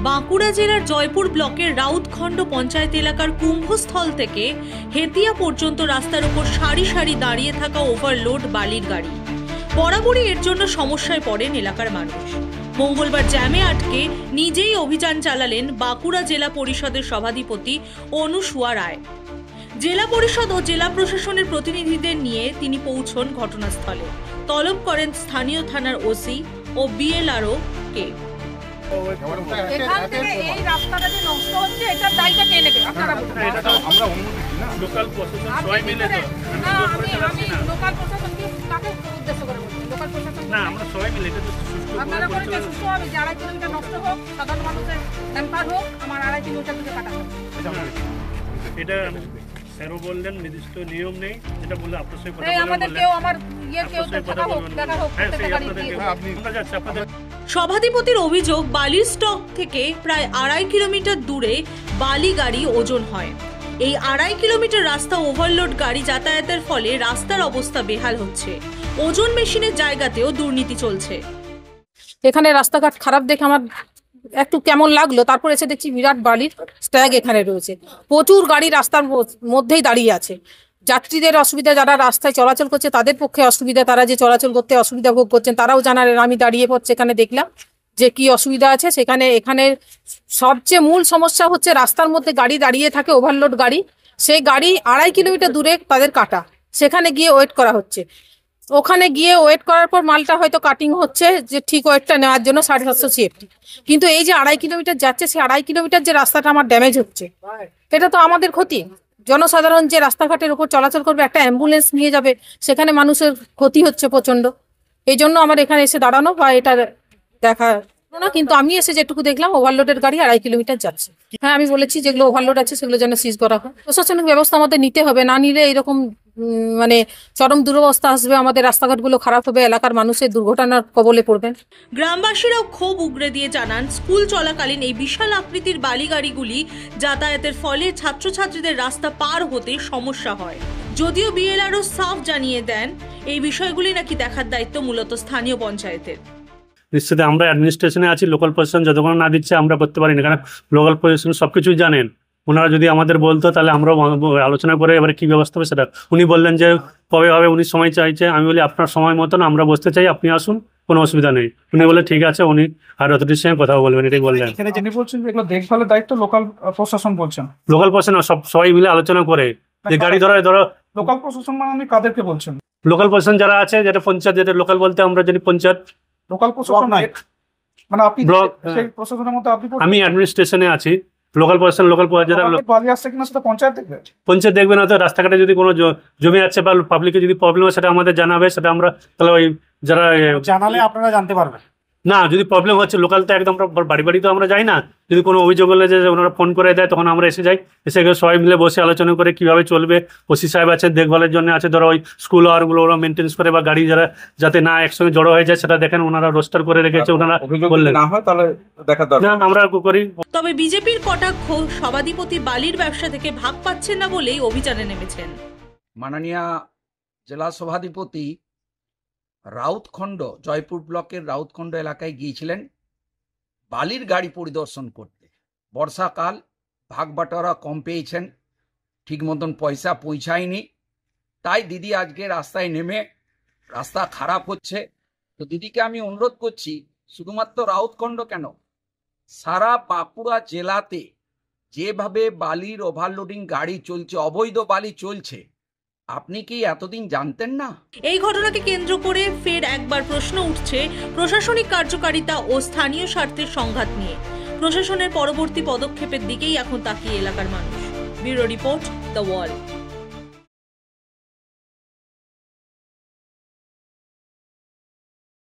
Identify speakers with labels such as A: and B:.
A: বাঁকুড়া জেলার জয়পুর ব্লকের রাউতখণ্ড পঞ্চায়েত এলাকার কুম্ভস্থল থেকে হেতিয়া পর্যন্ত রাস্তার উপর সারি সারি দাঁড়িয়ে থাকা ওভারলোড বালির গাড়ি। বরাবরই এর জন্য সমস্যায় পড়েন এলাকার মানুষ। মঙ্গলবার জ্যামে আটকে নিজেই অভিযান চালালেন বাঁকুড়া জেলা পরিষদের সভাধিপতি অনুসুয়া রায়। জেলা পরিষদ ও জেলা প্রশাসনের প্রতিনিধিদের নিয়ে তিনি পৌঁছন ঘটনাস্থলে। তলব করেন স্থানীয় থানার ওসি ও বিএলআরও কে।
B: এখান থেকে এই রাস্তাটা যে নষ্ট হচ্ছে এটার দায়টা কে নেবে? আপনারা বলুন।
C: আমরা অনুমতি দিই না, লোকাল প্রশাসন সবাই মিলে তো।
B: না, আমি লোকাল প্রশাসন কি কাকে উদ্দেশ্য করে বলছি? লোকাল প্রশাসন
C: না, আমরা সবাই মিলে এটা তো সুষ্ঠু
B: আপনারা বলতে সুষ্ঠু হবে যে 2.5 কিলোমিটার নষ্ট হোক, সাধারণ মানুষের হ্যাম্পার হোক, আমার 2.5 কিলোমিটার থেকে কাটা হবে।
C: এটা স্যারও বললেন নির্দিষ্ট নিয়ম নেই, এটা বললে আপনার সাথে কথা
B: বললেন। আমাদের কেউ আমার কেউ তো কথা হোক, দেখা হোক,
C: আমরা যাচ্ছি আপনাদের।
A: সভাধিপতির অভিযোগ, বালির স্টক থেকে প্রায় 2.5 কিলোমিটার দূরে বালি গাড়ি ওজন হয়। এই 2.5 কিলোমিটার রাস্তা ওভারলোড গাড়ি যাতায়াতের ফলে রাস্তার অবস্থা বেহাল হচ্ছে। ওজন মেশিনের জায়গাতেও দুর্নীতি চলছে।
D: এখানে রাস্তাঘাট খারাপ দেখে আমার একটু কেমন লাগলো, তারপর এসে দেখছি বিরাট বালির স্ট্যাগ এখানে রয়েছে। প্রচুর গাড়ি রাস্তার মধ্যেই দাঁড়িয়ে আছে। যাত্রীদের অসুবিধা, যারা রাস্তায় চলাচল করছে তাদের পক্ষে অসুবিধা, তারা যে চলাচল করতে অসুবিধা ভোগ করছেন তারাও জানালেন। আমি দাঁড়িয়ে পড়ছে এখানে দেখলাম যে কি অসুবিধা আছে। এখানে সবচেয়ে মূল সমস্যা হচ্ছে রাস্তার মধ্যে গাড়ি দাঁড়িয়ে থাকে, ওভারলোড গাড়ি। সেই গাড়ি 2.5 কিলোমিটার দূরে তাদের কাটা, সেখানে গিয়ে ওয়েট করা হচ্ছে। ওখানে গিয়ে ওয়েট করার পর মালটা হয়তো কাটিং হচ্ছে যে ঠিক ওয়েটটা নেওয়ার জন্য 750 CFT, কিন্তু এই যে 2.5 কিলোমিটার যাচ্ছে, সেই 2.5 কিলোমিটার যে রাস্তাটা আমার ড্যামেজ হচ্ছে, এটা তো আমাদের ক্ষতি। জনসাধারণ যে রাস্তাঘাটের উপর চলাচল করবে, একটা অ্যাম্বুলেন্স নিয়ে যাবে, সেখানে মানুষের ক্ষতি হচ্ছে প্রচন্ড। এই জন্য আমার এখানে এসে দাঁড়ানো বা এটা দেখা না, কিন্তু আমি এসে যেটুকু দেখলাম ওভারলোডের গাড়ি 2.5 কিলোমিটার যাচ্ছে। হ্যাঁ, আমি বলেছি যেগুলো ওভারলোড আছে সেগুলো যেন সিজ করা হয়। প্রশাসনিক ব্যবস্থা আমাদের নিতে হবে, না নিলে এরকম চরম দুরবস্থা আসবে, আমাদের রাস্তাঘাটগুলো খারাপ হবে, এলাকার মানুষের দুর্ঘটনার কবলে পড়বেন।
A: গ্রামবাসীরাও ক্ষোভ উগরে দিয়ে জানান, স্কুল চলাকালীন এই বিশাল আকৃতির বালি গাড়িগুলি যাতায়াতের ফলে ছাত্রছাত্রীদের রাস্তা পার হতে সমস্যা হয়। যদিও বিএলআরও সাফ জানিয়ে দেন এই বিষয়গুলি নাকি দেখার দায়িত্ব মূলত স্থানীয় পঞ্চায়েতের।
C: নিশ্চিত আমরা অ্যাডমিনিস্ট্রেশনে আছি, লোকাল প্রশাসন যতক্ষণ না দিচ্ছে আমরা করতে পারি না, কারণ লোকাল প্রশাসন সবকিছুই জানেন। ওনারা যদি আমাদের বলতো তাহলে আমরাও আলোচনা করে এবারে কি ব্যবস্থা হবে সেটা। উনি বললেন যে কবে হবে, উনি সময় চাইছে। আমি বলি আপনার সময় মতন আমরা বসতে চাই, আপনি আসুন, কোনো অসুবিধা নেই। উনি বলে ঠিক আছে, উনি আর অথরিটির সঙ্গে কথা বলবেন, এটাই বললেন।
E: এখানে যিনি বলছেন এগুলো দেখভালের দায়িত্ব লোকাল প্রশাসন বলছেন।
C: লোকাল প্রশাসন সবাই মিলে আলোচনা করে যে গাড়ি ধরো।
E: লোকাল প্রশাসন মানে কাদেরকে বলছেন?
C: লোকাল প্রশাসন যারা আছে, যেটা পঞ্চায়েত, যেটা লোকাল বলতে আমরা যদি পঞ্চায়েত
E: লোকাল প্রশাসন মানে আপনি সেই প্রশাসনের মধ্যে আপনি?
C: আমি অ্যাডমিনিস্ট্রেশনে আছি। লোকাল প্রশাসন যারা
E: বালি আসছে কিনা সেটা পঞ্চায়েত দেখবে।
C: পঞ্চায়েত দেখবে না তো, রাস্তাঘাটে যদি কোনো জমি আছে বা পাবলিকের যদি প্রবলেম হয় সেটা আমাদের জানাবে, সেটা আমরা তাহলে ওই যারা
E: জানালে আপনারা জানতে পারবেন।
C: না, যদি প্রবলেম হচ্ছে লোকাল তো একদম বাড়ি বাড়ি তো আমরা যাই না। যদি কোনো অভিযোগ হলে যে ওনারা ফোন করে দেয় তখন আমরা এসে যাই, এসে সবাই মিলে বসে আলোচনা করে কিভাবে চলবে। ওসি সাহেব আছে, দেখভালের জন্য আছে, ধরো ওই স্কুল আওয়ারগুলো ওরা মেনটেন্স করে, বা গাড়ি যারা যাতে না একসঙ্গে জড়ো হয়ে যায় সেটা দেখেন, ওনারা রোস্টার করে রেখেছে। ওনারা বললেন
E: না হয় তাহলে দেখা দরকার,
C: আমরা করি।
A: তবে বিজেপির কটাক্ষ, সভাধিপতি বালির ব্যবসা থেকে ভাগ পাচ্ছেন না বলেই অভিযানে নেমেছেন।
F: মাননীয় জেলা সভাধিপতি রাউতখণ্ড, জয়পুর ব্লকের রাউতখণ্ড এলাকায় গিয়েছিলেন বালির গাড়ি পরিদর্শন করতে। বর্ষাকাল, ভাগ বাটোয়ারা কম পেয়েছেন, ঠিক মতন পয়সা পৌঁছায়নি, তাই দিদি আজকে রাস্তায় নেমে রাস্তা খারাপ হচ্ছে। তো দিদিকে আমি অনুরোধ করছি, শুধুমাত্র রাউতখণ্ড কেন, সারা বাঁকুড়া জেলাতে যেভাবে বালির ওভারলোডিং গাড়ি চলছে, অবৈধ বালি চলছে, আপনি কি এতদিন জানতেন না?
A: এই ঘটনাকে কেন্দ্র করে ফের একবার প্রশ্ন উঠছে প্রশাসনিক কার্যকারিতা ও স্থানীয় স্বার্থের সংঘাত নিয়ে। প্রশাসনের পরবর্তী পদক্ষেপের দিকেই এখন তাকিয়ে এলাকার মানুষ। Bureau report, the wall.